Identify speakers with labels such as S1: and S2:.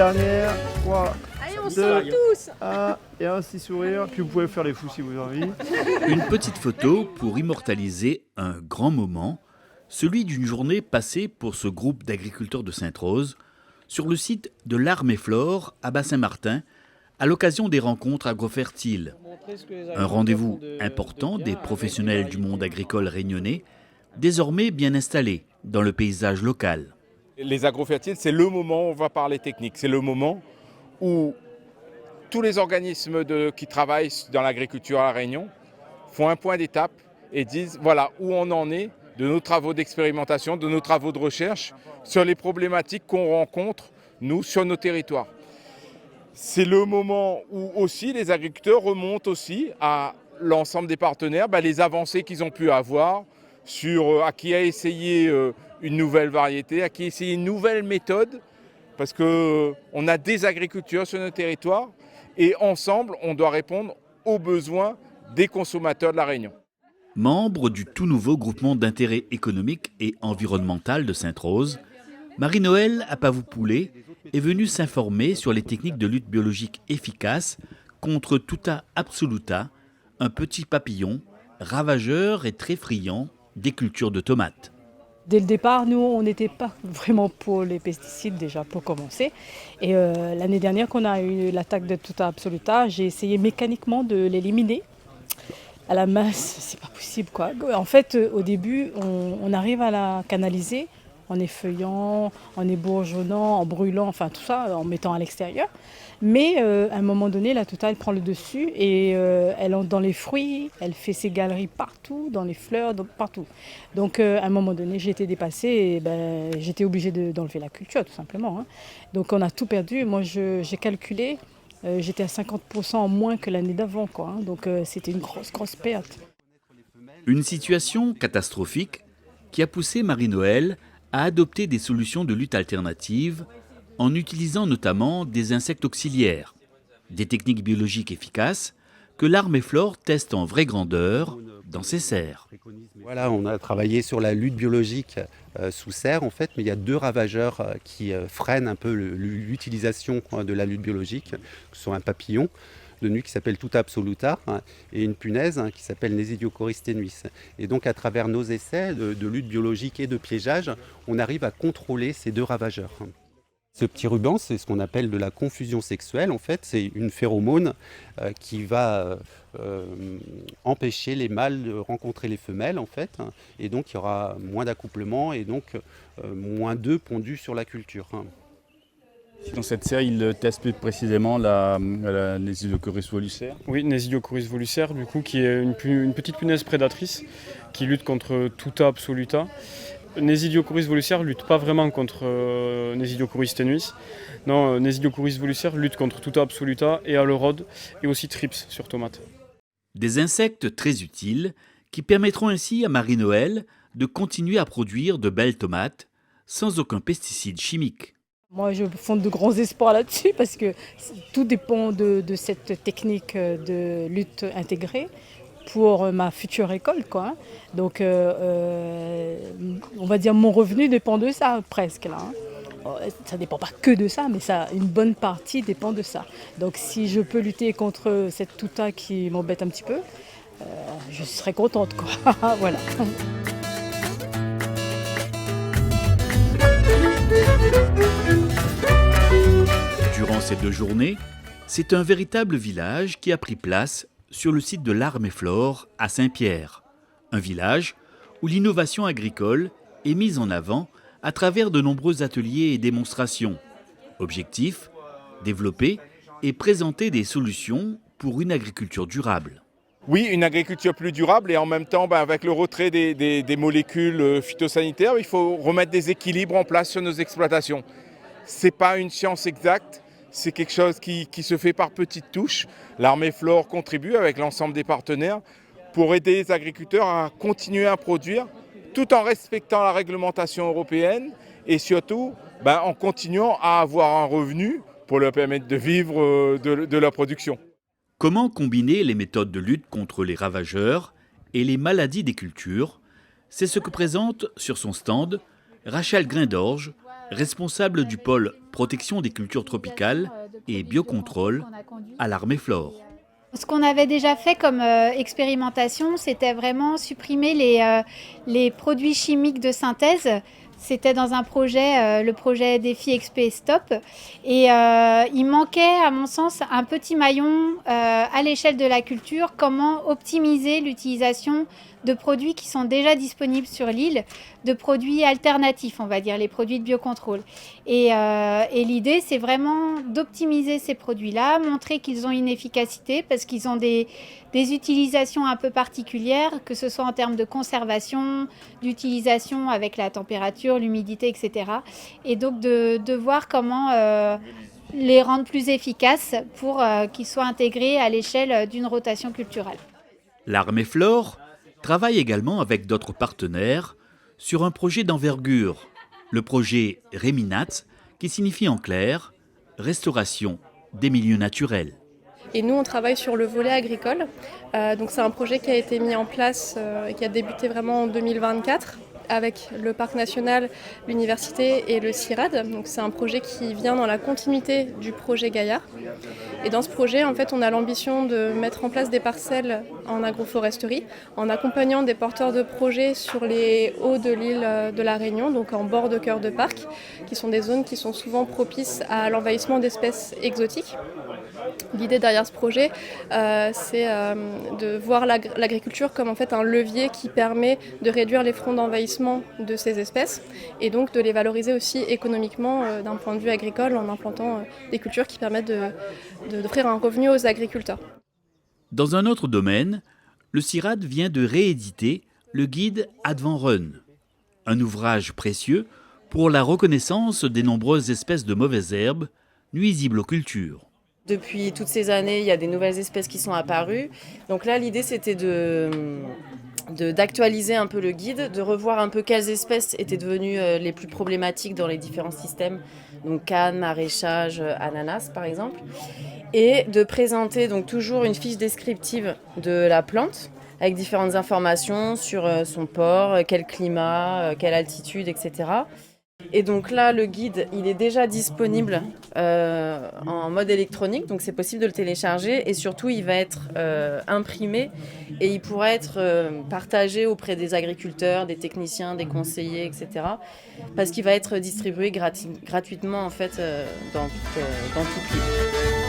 S1: dernière, 3,
S2: Allez, on
S1: 2,
S2: sort tous.
S1: 1, et un petit sourire, puis vous pouvez faire les fous si vous avez envie.
S3: Une petite photo pour immortaliser un grand moment, celui d'une journée passée pour ce groupe d'agriculteurs de Sainte-Rose sur le site de l'Arme et Flore à Bas-Saint-Martin à l'occasion des rencontres agrofertiles. Un rendez-vous important des professionnels du monde agricole réunionnais, désormais bien installés dans le paysage local.
S4: Les agrofertiles, c'est le moment où on va parler technique. C'est le moment où tous les organismes qui travaillent dans l'agriculture à La Réunion font un point d'étape et disent voilà où on en est de nos travaux d'expérimentation, de nos travaux de recherche sur les problématiques qu'on rencontre, nous, sur nos territoires. C'est le moment où aussi les agriculteurs remontent aussi à l'ensemble des partenaires les avancées qu'ils ont pu avoir sur à qui a essayé une nouvelle variété, à qui a essayé une nouvelle méthode, parce qu'on a des agriculteurs sur nos territoires et ensemble, on doit répondre aux besoins des consommateurs de La Réunion.
S3: Membre du tout nouveau groupement d'intérêt économique et environnemental de Sainte-Rose, Marie-Noëlle Apavou-Poulet est venue s'informer sur les techniques de lutte biologique efficaces contre Tuta absoluta, un petit papillon ravageur et très friand des cultures de tomates.
S5: Dès le départ, nous, on n'était pas vraiment pour les pesticides déjà, pour commencer. Et l'année dernière, qu'on a eu l'attaque de Tuta absoluta, j'ai essayé mécaniquement de l'éliminer. À la masse, c'est pas possible, quoi. En fait, au début, on arrive à la canaliser en effeuillant, en ébourgeonnant, en brûlant, enfin tout ça, en mettant à l'extérieur. Mais à un moment donné, la Tuta, elle prend le dessus et elle entre dans les fruits, elle fait ses galeries partout, dans les fleurs, partout. Donc à un moment donné, j'ai été dépassée et j'étais obligée d'enlever la culture, tout simplement. Hein. Donc on a tout perdu. Moi, j'ai calculé, j'étais à 50% en moins que l'année d'avant, quoi. Hein. Donc c'était une grosse perte.
S3: Une situation catastrophique qui a poussé Marie-Noëlle à adopter des solutions de lutte alternatives en utilisant notamment des insectes auxiliaires, des techniques biologiques efficaces que l'Arme et Flore teste en vraie grandeur dans ses serres.
S6: Voilà, on a travaillé sur la lutte biologique sous serre en fait, mais il y a deux ravageurs qui freinent un peu l'utilisation de la lutte biologique, que sont un papillon de nuit qui s'appelle Tuta absoluta et une punaise qui s'appelle Nesidiocoris tenuis. Et donc à travers nos essais de lutte biologique et de piégeage, on arrive à contrôler ces deux ravageurs. Ce petit ruban, c'est ce qu'on appelle de la confusion sexuelle. En fait, c'est une phéromone qui va empêcher les mâles de rencontrer les femelles, en fait. Et donc, il y aura moins d'accouplement et donc moins d'œufs pondus sur la culture.
S7: Dans cette serre, il teste plus précisément la Nesidiocoris volucère.
S8: Oui, Nesidiocoris volucère, du coup, qui est une petite punaise prédatrice qui lutte contre Tuta absoluta. Nesidiocoris volucère ne lutte pas vraiment contre Nesidiocoris tenuis. Non, Nesidiocoris volucère lutte contre Tuta absoluta et alerode et aussi Thrips sur tomates.
S3: Des insectes très utiles qui permettront ainsi à Marie-Noëlle de continuer à produire de belles tomates sans aucun pesticide chimique.
S5: Moi, je fonde de grands espoirs là-dessus parce que tout dépend de cette technique de lutte intégrée pour ma future école, quoi. Donc, on va dire mon revenu dépend de ça, presque, là. Ça ne dépend pas que de ça, mais une bonne partie dépend de ça. Donc, si je peux lutter contre cette Tuta qui m'embête un petit peu, je serai contente, quoi. Voilà.
S3: Durant ces 2 journées, c'est un véritable village qui a pris place sur le site de l'Arme et Flore à Saint-Pierre. Un village où l'innovation agricole est mise en avant à travers de nombreux ateliers et démonstrations. Objectif, développer et présenter des solutions pour une agriculture durable.
S4: Oui, une agriculture plus durable et en même temps, avec le retrait des molécules phytosanitaires, il faut remettre des équilibres en place sur nos exploitations. Ce n'est pas une science exacte, c'est quelque chose qui se fait par petites touches. L'Arme et Flore contribue avec l'ensemble des partenaires pour aider les agriculteurs à continuer à produire tout en respectant la réglementation européenne et surtout en continuant à avoir un revenu pour leur permettre de vivre de leur production.
S3: Comment combiner les méthodes de lutte contre les ravageurs et les maladies des cultures? C'est ce que présente sur son stand Rachel Grindorge, responsable du pôle protection des cultures tropicales et biocontrôle à l'Armée Flore.
S2: Ce qu'on avait déjà fait comme expérimentation, c'était vraiment supprimer les produits chimiques de synthèse. C'était dans un projet, le projet Défi XP Stop. Et il manquait, à mon sens, un petit maillon à l'échelle de la culture. Comment optimiser l'utilisation de produits qui sont déjà disponibles sur l'île, de produits alternatifs, on va dire, les produits de biocontrôle. Et l'idée, c'est vraiment d'optimiser ces produits-là, montrer qu'ils ont une efficacité parce qu'ils ont des utilisations un peu particulières, que ce soit en termes de conservation, d'utilisation avec la température, l'humidité, etc. Et donc de voir comment les rendre plus efficaces pour qu'ils soient intégrés à l'échelle d'une rotation culturelle.
S3: L'Armée Flore travaille également avec d'autres partenaires sur un projet d'envergure, le projet Réminat, qui signifie en clair « Restauration des milieux naturels ».
S9: Et nous, on travaille sur le volet agricole. Donc c'est un projet qui a été mis en place et qui a débuté vraiment en 2024 avec le parc national, l'université et le CIRAD. Donc c'est un projet qui vient dans la continuité du projet Gaillard. Et dans ce projet, en fait, on a l'ambition de mettre en place des parcelles en agroforesterie en accompagnant des porteurs de projets sur les hauts de l'île de la Réunion, donc en bord de cœur de parc, qui sont des zones qui sont souvent propices à l'envahissement d'espèces exotiques. L'idée derrière ce projet, c'est de voir l'agriculture comme en fait un levier qui permet de réduire les fronts d'envahissement de ces espèces et donc de les valoriser aussi économiquement d'un point de vue agricole en implantant des cultures qui permettent d'offrir un revenu aux agriculteurs.
S3: Dans un autre domaine, le CIRAD vient de rééditer le guide Advent Run, un ouvrage précieux pour la reconnaissance des nombreuses espèces de mauvaises herbes nuisibles aux cultures.
S10: Depuis toutes ces années, il y a des nouvelles espèces qui sont apparues. Donc là, l'idée, c'était d'actualiser un peu le guide, de revoir un peu quelles espèces étaient devenues les plus problématiques dans les différents systèmes, donc canne, maraîchage, ananas par exemple, et de présenter donc toujours une fiche descriptive de la plante avec différentes informations sur son port, quel climat, quelle altitude, etc. Et donc là, le guide, il est déjà disponible en mode électronique, donc c'est possible de le télécharger et surtout, il va être imprimé et il pourra être partagé auprès des agriculteurs, des techniciens, des conseillers, etc. Parce qu'il va être distribué gratuitement en fait dans toute l'île.